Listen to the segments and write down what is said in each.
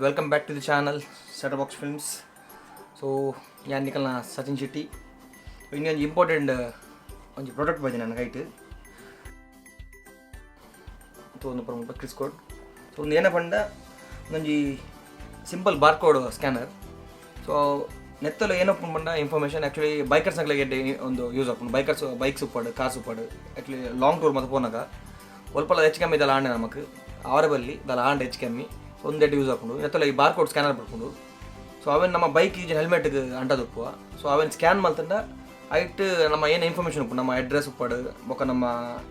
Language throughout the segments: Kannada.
Welcome back to the channel SHUTTERBOXFILMS. So ഞാൻ നിൽക്കുന്ന സച്ചിൻ ഷെട്ടി. ഇനി ಒಂದು ಇಂಪಾರ್ಟೆಂಟ್ ಒಂದು ಪ್ರಾಡಕ್ಟ್ ಬಂದಿದೆ ನನ್ನ ಕೈಟ್. ಒಂದು ಪ್ರಮುಖ CrisisCode. ಸೊ ಒಂದು ಏನಪ್ಪ ಅಂದ ಒಂದು ಸಿಂಪಲ್ ಬಾರ್ಕೋಡ್ ಸ್ಕ್ಯಾನರ್. ಸೊ ನೆತ್ತಲು ಏನಪ್ಪ ಬಂದ ಇನ್ಫಾರ್ಮೇಷನ್ ಆ್ಯಕ್ಚುಲಿ ಬೈಕರ್ಸ್ನಾಗಲಿಗೆ ಒಂದು ಯೂಸ್ ಆಗ್ಬೋದು. ಬೈಕ್ಸ್ ಉಪ್ಪಾಡು ಕಾರ್ಸ್ ಉಪ್ಪಾಡು ಆ್ಯಕ್ಚುಲಿ ಲಾಂಗ್ ಟೂರ್ ಮತ್ತು ಪೋನಾಗ ಒಲ್ಪಲ್ಲ ಹೆಚ್ಚು ಕಮ್ಮಿ ಇದೆಲ್ಲ ಆಂಡೆ ನಮಗೆ ಅವರಬಲ್ಲಿ ಇದೆಲ್ಲ ಆಂಡೆ ಹೆಚ್ಚು ಕಮ್ಮಿ ಒಂದೇ ಯೂಸ್ ಹಾಕೊಂಡು ನೆತ್ತಲ್ಲ ಈ ಬಾರ್ಕೋಡ್ ಸ್ಕ್ಯಾನರ್ ಬರ್ಕೊಂಡು ಸೊ ಅವೇನು ನಮ್ಮ ಬೈಕ್ ಈಗ ಹೆಲ್ಮೆಟ್ಗೆ ಅಂಟದಪ್ಪು. ಸೊ ಅವೇನು ಸ್ಕ್ಯಾನ್ ಮಾಡ್ತಂಡ ಐಟ್ ನಮ್ಮ ಏನು ಇನ್ಫಾರ್ಮೇಷನ್ ಉಪ್ಪು ನಮ್ಮ ಅಡ್ರೆಸ್ ಉಪ್ಪಾಡು ಬೊಕ್ಕ ನಮ್ಮ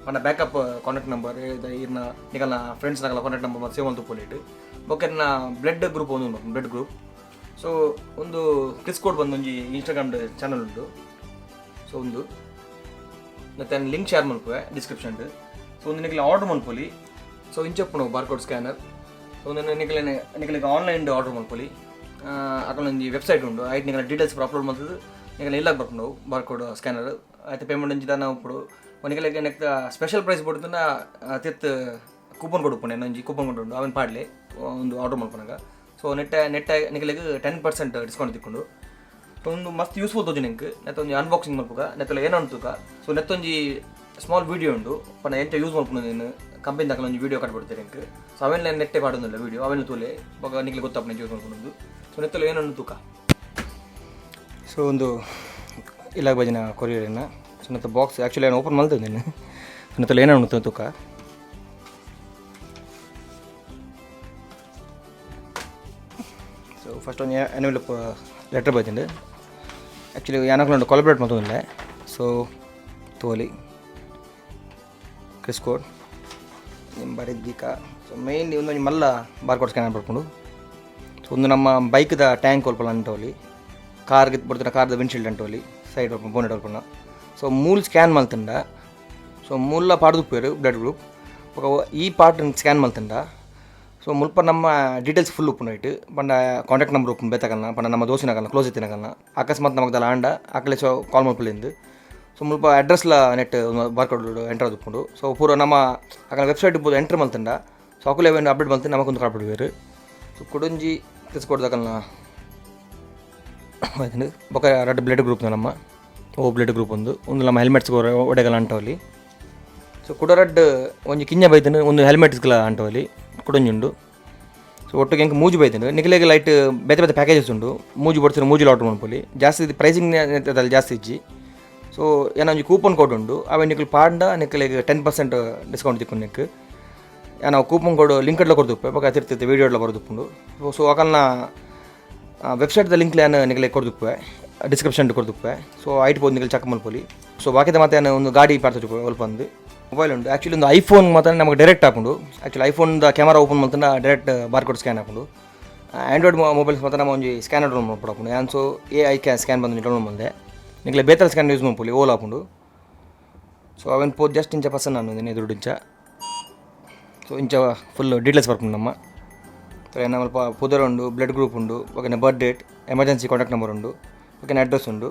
ನನ್ನ ಬ್ಯಾಕಪ್ ಕಾಂಟ್ಯಾಕ್ಟ್ ನಂಬರ್ ಇರ್ನ ನಿಗಲ್ನ ಫ್ರೆಂಡ್ಸ್ನಾಗಲ್ಲ ಕಾಂಟ್ಯಾಕ್ಟ್ ನಂಬರ್ ಮತ್ತು ಸೇವ್ ಅಂತ ಉಪ್ಪು ಬೊಕ್ಕ ಇನ್ನ ಬ್ಲಡ್ ಗ್ರೂಪ್ ಒಂದು ಬ್ಲಡ್ ಗ್ರೂಪ್. ಸೊ ಒಂದು CrisisCode ಬಂದು ಒಂದು ಇನ್ಸ್ಟಾಗ್ರಾಮ್ ಚಾನಲ್ ಉಂಟು. ಸೊ ಒಂದು ಮತ್ತು ಲಿಂಕ್ ಶೇರ್ ಮಲ್ಪುವೆ ಡಿಸ್ಕ್ರಿಪ್ಷನ್. ಸೊ ಒಂದು ನಿಖಿಲ ಆರ್ಡರ್ ಮಲ್ಪೊಲಿ. ಸೊ ಇಂಚಪ್ಪು ಬಾರ್ಕೋಡ್ ಸ್ಕ್ಯಾನರ್. ಸೊ ಒಂದು ನಿಖಲಿಗೆ ಆನ್ಲೈನ್ ಆರ್ಡರ್ ಮಾಡ್ಕೊಳ್ಳಿ. ಅಕೊಂದು ವೆಬ್ಸೈಟ್ ಉಂಟು ಆಯ್ತು ನಿಖಲ ಡೀಟೇಲ್ಸ್ ಅಪ್ಲೋಡ್ ಮಾಡ್ತದೆ ನಿಖಲ ಇಲ್ಲ ಬರ್ಕೊಂಡು ಬಾರ್ಕೋಡ್ ಸ್ಕ್ಯಾನರ್ ಆಯ್ತು ಪೇಮೆಂಟ್ ಅಂಚಿದ ನಾವು ఇప్పుడు ನಿಖಲಿಗೆ ನೆಕ್ಸ್ಟ್ ಸ್ಪೆಷಲ್ ಪ್ರೈಸ್ ಬಿಡ್ತಂದ ತಿತ್ ಕೂಪನ್ ಕೊಡುಪ್ಪು ಒಂಜಿ ಕೂಪನ್ ಕೊಟ್ಟು ಅವನ್ ಪಾಡ್ಲಿ ಒಂದು ಆರ್ಡರ್ ಮಾಡ್ಕೊನಾಗ. ಸೊ ನೆಟ್ ನಿಖಲಿಗೆ 10% ಡಿಸ್ಕೌಂಟ್ ತಿಕ್ಕೊಂಡು ಒಂದು ಮಸ್ತ್ ಯೂಸ್ಫುಲ್ ತೋಜಿ ನಿಂಗೆ ನೆತ್ತೊಂದು ಅನ್ಬಾಕ್ಸಿಂಗ್ ಮಾಡ್ಬೇಕ ನೆತ್ತಲ್ಲ ಏನೋ ಅಂತುಕ. ಸೊ ನೆತ್ತೊಂಜಿ ಸ್ಮಾಲ್ ವೀಡಿಯೋ ಉಂಟು ಪಣ ಎಂತ ಯೂಸ್ ಮಾಡ್ಕೊಂಡು ನೀನು ಕಂಪನಿ ತಗೊಂಡು ಒಂದು ವೀಡಿಯೋ ಕಟ್ಬಿಡ್ತೀರಿ ನಿಂಗೆ. ಸೊ ಅವೆಲ್ಲ ನೆಟ್ಟೆ ಪಾಡೋದಿಲ್ಲ ವೀಡಿಯೋ ಅವೆಲ್ಲ ತೋಲೆ ಇವಾಗ ನಿಖಲಿ ಗೊತ್ತಪ್ಪ ಯೂಸ್ ಮಾಡ್ಕೊಂಡು. ಸೊ ನೆತ್ತಲ್ಲ ಏನೋ ತೂಕ. ಸೊ ಒಂದು ಇಲ್ಲ ಬಜಿನ ಕೊರಿಯರಿನ. ಸೊ ನೆತ್ತ ಬಾಕ್ಸ್ ಆ್ಯಕ್ಚುಲಿ ಏನು ಓಪನ್ ಮಾಡ್ತೇನೆ ನೀನು. ಸೊ ನೆತ್ತಲ್ಲ ಏನೋ ತೂಕ. ಸೊ ಫಸ್ಟ್ ಒಂದು ಎನ್ವೆಲಪ್ ಲೆಟರ್ ಬೈತಿಂಡು ಆ್ಯಕ್ಚುಲಿ ಏನಕ್ಕೆ ಕೊಲಾಬ್ರೇಟ್ ಮಾಡ್ತೋದಿಲ್ಲ. ಸೊ ತೋಲಿ CrisisCode ನಿಮ್ಮ ಬರೆದೀಕ. ಸೊ ಮೇನ್ ಒಂದು ಮಲ್ಲ ಬಾರ್ಕೋಡ್ ಸ್ಕ್ಯಾನರ್ ಬರ್ಕೊಂಡು ಸೊ ಒಂದು ನಮ್ಮ ಬೈಕ್ದ ಟ್ಯಾಂಕ್ ಒಲ್ಪಲ್ಲ ಅಂಟೋಲಿ ಕಾರ್ಗೆ ಬರ್ತಾನೆ ಕಾರ್ದ windshield Anatoly side ಒಲ್ಪ bonnet ಒಲ್ಪನ. So ಮೂಲ ಸ್ಕ್ಯಾನ್ ಮಲ್ತಂಡ. ಸೊ ಮೂಲ ಪಾಡ್ದು ಪೇರು ಬ್ಲಡ್ ಗ್ರೂಪ್ ఒక ಈ ಪಾರ್ಟ್ ಸ್ಕ್ಯಾನ್ ಮಲ್ತಂಡ. ಸೊ ಮುಲ್ಪ ನಮ್ಮ ಡೀಟೇಲ್ಸ್ ಫುಲ್ ಉಪ್ಪು ನೈಟ್ ಪಂಡ ಕಾಂಟ್ಯಾಕ್ಟ್ ನಂಬರ್ ಉಪ್ಪು ಬೇತಗಲ್ಲ ಪಂಡ ನಮ್ಮ ದೋಸಿನಾಗಲ್ಲ ಕ್ಲೋಸ್ ಇತ್ತಿನಾಗಲ್ಲ ಅಕಸ್ಮಾತ್ ನಮಗದಲ್ಲ ಆಂಡ ಆಕಲೆ ಸೊ ಕಾಲ್ ಮಲ್ಪಲಿಂದು. ಸೊ ಮುಲ್ಪ ಅಡ್ರೆಸ್ಲ ನೆಟ್ ಬಾರ್ಕೋಡ್ ಎಂಟರ್ ಉಪ್ಪುಂಡು. ಸೊ ಪೂರ ನಮ್ಮ ಅక్కడ ವೆಬ್ಸೈಟ್ ಇರ್ಬೋದು ಎಂಟ್ರ್ ಮಲ್ತಂಡ. ಸೊ ಅಕುಲೆ ಏನು ಅಪ್ಡೇಟ್ ಮಲ್ತು ನಮಗೊಂದು ಕಾಡ್ಬಿಡ್ಬೇರು. ಸೊ ಕೊಡೊಂಜಿ CrisisCode ದಕಲ್ನ ಆಯ್ತು ಬೊಕ್ಕ ರೆಡ್ ಬ್ಲಡ್ ಗ್ರೂಪ್ ನಮ್ಮ ಬ್ಲಡ್ ಗ್ರೂಪ್ ಒಂದು ನಮ್ಮ ಹೆಲ್ಮೆಟ್ಸ್ಗೆ ಒಡೆಗಲ್ಲ ಅಂಟವಲ್ಲಿ. ಸೊ ಕುಡ ರೆಡ್ ಒಂಜಿ ಕಿಂಜ ಬೈತನು ಒಂದು ಹೆಲ್ಮೆಟ್ಸ್ಗೆಲ್ಲ ಅಂಟವಲ್ಲಿ ಕೊಡೊಂಜಿ ಉಂಡು. ಸೊ ಒಟ್ಟಿಗೆ ಹೆಂಗೆ ಮೂಜಿ ಬೈತನು ನಿಖಲಿಗೆ ಲೈಟ್ ಬೇತೆ ಪ್ಯಾಕೇಜಸ್ ಉಂಡು ಮೂಜಿ ಬಡ್ಸಿರೋ ಮೂಜಿಲಿ ಆರ್ಡರ್ ಮಾಡ್ಕೊಳ್ಳಿ ಜಾಸ್ತಿ ಪ್ರೈಸಿಂಗ್ ಅಲ್ಲಿ ಜಾಸ್ತಿ ಇಜ್ಜಿ. ಸೊ ಏನೊಂದು ಕೂಪನ್ ಕೋಡ್ ಉಂಡು ಅವೆ ನಿಖಲ್ ಪಾಂಡ ನಿಖಲಿಗೆ 10% ಡಿಸ್ಕೌಂಟ್ ತಿಕ್ಕೊಂಡು ನಿಕ್ಕು ನಾವು ಕೂಪನ್ ಕೋಡ್ ಲಿಂಕ್ ಎಲ್ಲ ಕೊಡ್ದುಪ್ಪೆ ಬೊಕ್ಕ ತಿರ್ತಿರ್ತೆ ವೀಡಿಯೋ ಎಲ್ಲ ಬರೋದುಪ್ಪುಂಡು. ಸೊ ಅಕಲ್ನ ವೆಬ್ಸೈಟ್ದ ಲಿಂಕ್ ಏನು ನಿಖಲಿಗೆ ಕೊಡ್ದುಪ್ಪೆ ಡಿಸ್ಕ್ರಿಪ್ಷನ್ ಕೊಡ್ದುಪ್ಪೆ. ಸೊ ಐಟ್ ಬೋದು ನಿಖಲ್ ಚೆಕ್ ಮಲ್ಪೊಲಿ. ಸೊ ಬಾಕಿದ ಮತ್ತೆ ಒಂದು ಗಾಡಿ ಪಾರ್ತು ಒಲ್ಪ ಒಂದು ಮೊಬೈಲ್ ಉಂಟು ಆ್ಯಕ್ಚುಲಿ ಒಂದು ಐಫೋನ್ ಮಾತ್ರ ನಮಗೆ ಡೈರೆಕ್ಟ್ ಹಾಕೊಂಡು ಆ್ಯಕ್ಚುಲಿ ಐಫೋನ್ದ ಕ್ಯಾಮರಾ ಓಪನ್ ಮಾಡ್ತಾನೆ ಡೈರೆಕ್ಟ್ ಬಾರ್ಕೋಡ್ ಸ್ಕ್ಯಾನ್ ಹಾಕೊಂಡು. ಆ್ಯಂಡ್ರಾಯ್ಡ್ ಮೊಬೈಲ್ಸ್ ಮಾತ್ರ ನಮ್ಮ ಒಂದು ಸ್ಕ್ಯಾನರ್ ಡೌನ್ಲೋಡ್ ಮಾಡ್ಕೊಂಡು ಯಾನ್. ಸೊ AI ಸ್ಕ್ಯಾನ್ ಬಂದು ಡೌನ್ಲೋಡ್ ಮಾಡಿದೆ ನಿಖಲೆ ಬೇತಲ್ ಸ್ಕ್ಯಾನ್ ಯೂಸ್ ಮಾಡ್ಕೊಳ್ಳಿ ಓಲ್ ಹಾಕೊಂಡು. ಸೊ ಅವೇನು ಪೋದ್ ಜಸ್ಟ್ ಇಂಚ ಪರ್ಸನ್ ನಾನು ದುಡ್ಡು ಇಂಚ. ಸೊ ಇಂಚ ಫುಲ್ ಡೀಟೇಲ್ಸ್ ಬರ್ಕೊಂಡು ನಮ್ಮ ಏನ ಸ್ವಲ್ಪ ಪುದರ್ ಉಂಡು ಬ್ಲಡ್ ಗ್ರೂಪ್ ಉಂಡು ಓಕೆನಾ ಬರ್ತ್ ಡೇಟ್ ಎಮರ್ಜೆನ್ಸಿ ಕಾಂಟ್ಯಾಕ್ಟ್ ನಂಬರ್ ಉಂಡು ಓಕೆನಾ ಅಡ್ರೆಸ್ ಉಂಡು.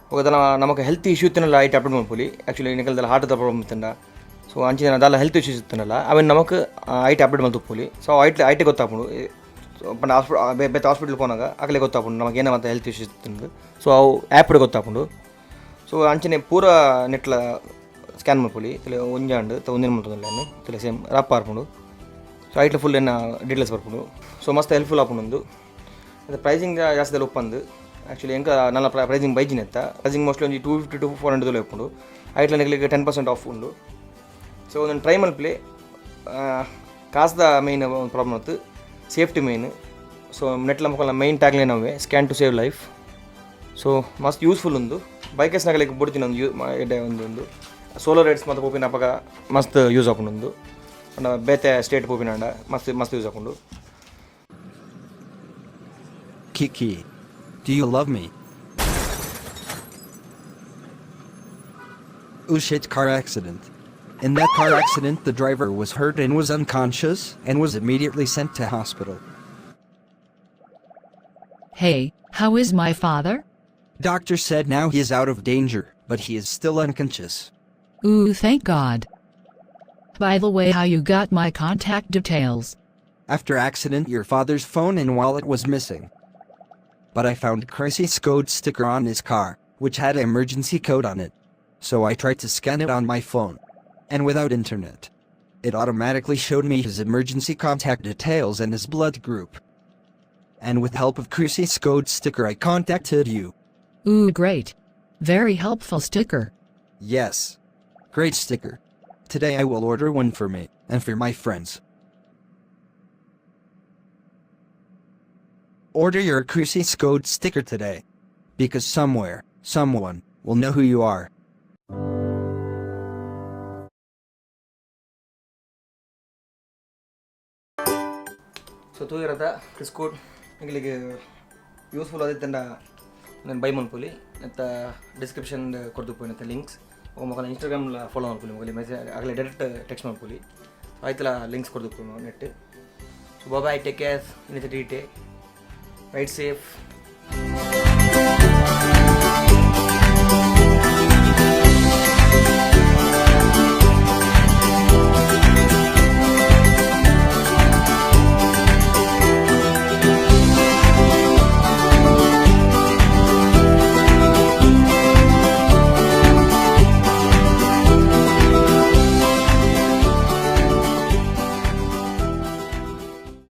ಹೋಗೋದಲ್ಲ ನಮಗೆ ಹೆಲ್ತ್ ಇಶ್ಯೂ ಇತ್ತನಲ್ಲ ಐಟ್ ಅಪ್ಡೇಟ್ ಮಾಡ್ಕೊಳ್ಳಿ ಆ್ಯಕ್ಚುಲಿ ನಿಖಲ್ದಲ್ಲ ಹಾರ್ಟ್ದ ಪ್ರಾಬ್ಲಮ್ ಇತ್ತಂಡ. ಸೊ ಅಂಚಿನ ಅದೆಲ್ಲ ಹೆಲ್ತ್ ಇಶ್ಯೂಸ್ ಇತ್ತನಲ್ಲ ಅವೇನು ನಮಗೆ ಐಟ್ ಅಪ್ಡೇಟ್ ಮಾಡಿ ತುಪ್ಪಲಿ. ಸೊ ಐಟಿ ಗೊತ್ತಾಗ್ಬೋದು. ಸೊ ಪಂಡ ಬೇರೆ ಹಾಸ್ಪಿಟ್ಲ್ ಹೋನಾಗ ಆಗಲೇ ಗೊತ್ತಾಗ್ಬೋದು ನಮಗೆ ಏನೋ ಮತ್ತು ಹೆಲ್ತ್ ಇಶ್ಯೂಸ್ ಇತ್ತು. ಸೊ ಅವು ಆ್ಯಪ್ ಗೊತ್ತಾಗ್ಬೋದು. ಸೊ ಅಂಚನೆ ಪೂರ ನೆಟ್ಲ ಸ್ಕ್ಯಾನ್ ಮಾಡ್ಕೊಳ್ಳಿ ತಲೆ ಒಂಜಾಂಡು ಒಂದಿನ ಮಾಡ್ತದಲ್ಲ ತಲೆ ಸೇಮ್ ರಪ್ಪ ಹಾರ್ಕೊಂಡು. ಸೊ ಐಟ್ಲ ಫುಲ್ ಏನು ಡೀಟೇಲ್ಸ್ ಬರ್ಕೊಂಡು. ಸೊ ಮಸ್ತ್ ಹೆಲ್ಪ್ಫುಲ್ ಹಾಕೊಂಡು ಅದು ಪ್ರೈಸಿಂಗ್ ಜಾಸ್ತಿ ಎಲ್ಲ ಒಪ್ಪಂದು ಆ್ಯಕ್ಚುಲಿ ಹೆಂಗೆ ನನ್ನ ಪ್ರೈಸಿಂಗ್ ಬೈಜಿನ ಅಂತ ಪ್ರೈಸಿಂಗ್ ಮೋಸ್ಟ್ಲಿ ಒಂದು 250 to 400 ಒಪ್ಪುಂಡು ಐಟ್ಲ ನಿಖಲಿಗೆ 10% ಆಫ್ ಉಂಡು. ಸೊ ಒಂದೊಂದು ಟ್ರೈ ಮಲ್ಪ್ಲೆ ಕಾಸ್ದ ಮೇಯ್ನ್ ಒಂದು ಪ್ರಾಬ್ಲಮ್ ಆಯ್ತು ಸೇಫ್ಟಿ ಮೇಯ್ನ್. ಸೊ ನೆಟ್ಲ ಮಕ್ಕಳ ಮೈನ್ ಟ್ಯಾಗ್ಲೈನ್ ಅವೇ scan to save life. So ಮಸ್ತ್ ಯೂಸ್ಫುಲ್ ಒಂದು ಬೈಕರ್ಸ್ನಾಗಲಿಕ್ಕೆ ಬಿಡ್ತೀನಿ ಒಂದು ಸೋಲೋ ರೈಡ್ಸ್ ಮತ್ತು ಪೋಪಿನ ಅಪಗ ಮಸ್ತ್ ಯೂಸ್ ಹಾಕೊಂಡು ಬೇತೆ ಸ್ಟೇಟ್ ಪೋಪಿನಾಂಡ ಮಸ್ತ್ ಯೂಸ್ ಹಾಕೊಂಡು. Kiki, do you love me? Shit car accident. In that car accident, the driver was hurt and was unconscious and was immediately sent to hospital. Hey, how is my father? Doctor said now he is out of danger, but he is still unconscious. Ooh, thank God. By the way, how you got my contact details? After accident, your father's phone and wallet was missing. But I found CrisisCode Sticker on his car, which had an emergency code on it. So I tried to scan it on my phone. And without internet, it automatically showed me his emergency contact details and his blood group. And with help of CrisisCode Sticker, I contacted you. Ooh, great. Very helpful sticker. Yes. Great sticker. Today I will order one for me and for my friends. Order your CrisisCode Sticker today. Because somewhere, someone will know who you are. So ತೂಯಿರತ್ತ ಕ್ರಿಸ್ಕೋಡ್ ಎಂಗ್ಲಿಗೆ ಯೂಸ್ಫುಲ್ ಆದಿತ್ತು ನಾನು ಬೈ ಮನ್ಪೊಲಿ ಮತ್ತು ಡಿಸ್ಕ್ರಿಪ್ಷನ್ ಕೊಡ್ದು ಮತ್ತು ಲಿಂಕ್ಸ್ ಮಕ್ಕಳ ಇನ್ಸ್ಟಾಗ್ರಾಮ್ಲ ಫಾಲೋ ಮಾಡ್ಕೊಳ್ಳಿ ಮಗಲಿ ಮೆಸೇಜ್ ಆಗಲೇ ಡೈರೆಕ್ಟ್ ಟೆಕ್ಸ್ಟ್ ಮಾಡ್ಕೊಳ್ಳಿ ಆಯ್ತಲ್ಲ ಲಿಂಕ್ಸ್ ಕೊಡ್ದು ನೆಟ್ so bye take care in take right safe